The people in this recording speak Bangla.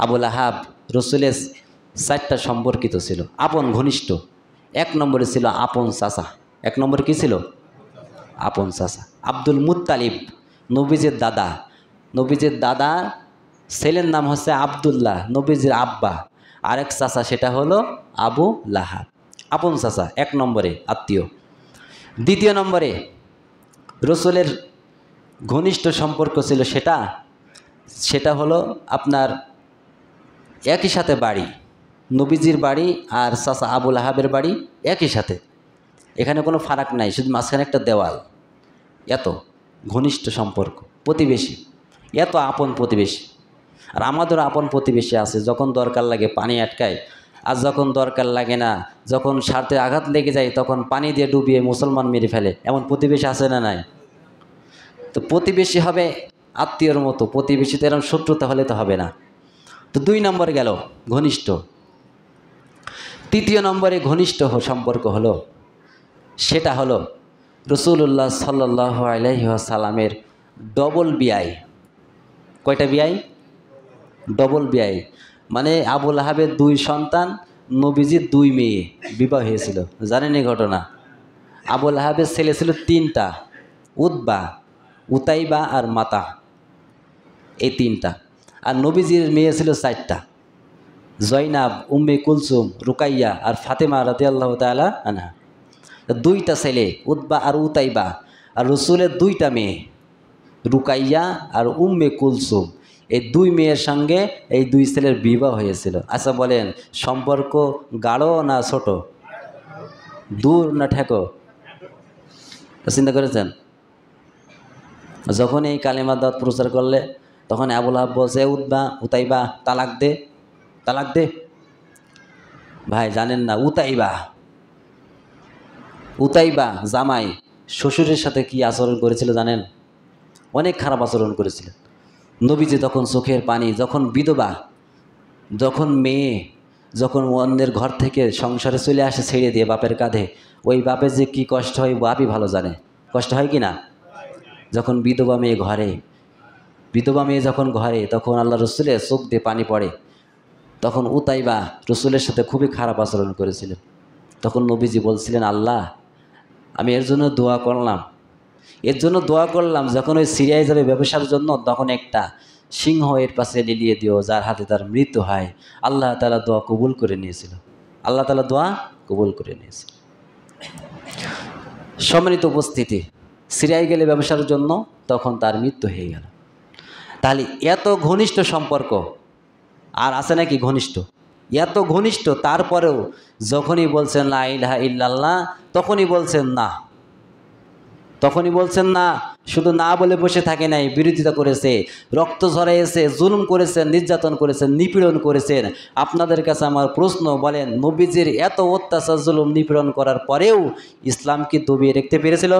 আবুল আহাব রসুলের 4টা সম্পর্কিত ছিল, আপন ঘনিষ্ঠ। 1 নম্বরে ছিল আপন চাচা। 1 নম্বরে কী ছিল? আপন চাচা। আব্দুল মুত্তালিব, নবীজির দাদা। নবীজির দাদা ছেলের নাম হচ্ছে আবদুল্লাহ, নবীজির আব্বা। আরেক চাচা সেটা হলো আবু লাহাব, আপন চাচা 1 নম্বরে আত্মীয়। 2 নম্বরে রসুলের ঘনিষ্ঠ সম্পর্ক ছিল, সেটা হলো আপনার একই সাথে বাড়ি, নবীজির বাড়ি আর চাচা আবু লাহাবের বাড়ি একই সাথে, এখানে কোনো ফারাক নাই, শুধু মাঝখানে একটা দেওয়াল। এত ঘনিষ্ঠ সম্পর্ক, প্রতিবেশী, এত আপন প্রতিবেশী। আর আমাদেরও আপন প্রতিবেশী আছে, যখন দরকার লাগে পানি আটকায়, আর যখন দরকার লাগে না, যখন স্বার্থে আঘাত লেগে যায় তখন পানি দিয়ে ডুবিয়ে মুসলমান মেরে ফেলে, এমন প্রতিবেশী আছে না নাই? তো প্রতিবেশী হবে আত্মীয়র মতো, প্রতিবেশীতে এরকম শত্রুতা হলে তো হবে না। তো 2 নম্বর গেল ঘনিষ্ঠ। 3 নম্বরে ঘনিষ্ঠ সম্পর্ক হলো, সেটা হলো রাসূলুল্লাহ সাল্লাল্লাহু আলাইহি ওয়াসাল্লামের ডবল বিয়াই। কয়টা বিয়াই? ডবল বিয়াই, মানে আবু লাহাবের 2 সন্তান, নবীজির 2 মেয়ে বিবাহ হয়েছিল। জানেন এই ঘটনা? আবু লাহাবের ছেলে ছিল 3টা, উতবা, উতাইবা আর মাতা, এই 3টা। আর নবীজির মেয়ে ছিল 4টা, জয়নাব, উম্মে কুলসুম, রুকাইয়া আর ফাতেমা রাদিয়াল্লাহু তাআলা আনহা। 2টা ছেলে, উতবা আর উতাইবা, আর রসুলের 2টা মেয়ে, রুকাইয়া আর উম্মে কুলসুম। এই 2 মেয়ের সঙ্গে এই 2 ছেলের বিবাহ হয়েছিল। আচ্ছা বলেন, সম্পর্ক গাঢ় না ছোট, দূর না ঠেকো? চিন্তা করেছেন? যখন এই কালিমা দাওয়াত প্রচার করলে তখন আবু লাহাব বলছে, উতবা, উতাইবা তালাক দে, তালাক দে। ভাই জানেন না, উতাইবা জামাই শ্বশুরের সাথে কি আচরণ করেছিল জানেন? অনেক খারাপ আচরণ করেছিল। নবীজি তখন চোখের পানি, যখন বিধবা, যখন মেয়ে, যখন অন্যের ঘর থেকে সংসারে চলে আসে ছেড়ে দিয়ে বাপের কাঁধে, ওই বাপের যে কি কষ্ট হয় বাপই ভালো জানে। কষ্ট হয় কি না? যখন বিধবা মেয়ে যখন ঘরে, তখন আল্লাহ রসুলের চোখ দিয়ে পানি পড়ে। তখন উতাইবা রসুলের সাথে খুবই খারাপ আচরণ করেছিলেন। তখন নবীজি বলছিলেন, আল্লাহ আমি এর জন্য দোয়া করলাম, যখন ওই সিরিয়ায় যাবে ব্যবসার জন্য, তখন একটা সিংহ এর পাশে লিলিয়ে দিও, যার হাতে তার মৃত্যু হয়। আল্লাহ তাআলা দোয়া কবুল করে নিয়েছিল। সম্মানিত উপস্থিতি, সিরিয়ায় গেলে ব্যবসার জন্য, তখন তার মৃত্যু হয়ে গেল। তাহলে এত ঘনিষ্ঠ সম্পর্ক আর আছে নাকি? ঘনিষ্ঠ, এত ঘনিষ্ঠ, তারপরেও যখনই বলছেন লা ইলাহা ইল্লাল্লাহ, তখনই বলছেন না, শুধু না বলে বসে থাকে নাই, বিরোধিতা করেছে, রক্ত ঝরাইয়েছে, জুলুম করেছেন, নির্যাতন করেছেন, নিপীড়ন করেছেন। আপনাদের কাছে আমার প্রশ্ন, বলেন নবীজির এত অত্যাচার, জুলুম, নিপীড়ন করার পরেও ইসলাম কি দবিয়ে রাখতে পেরেছিল?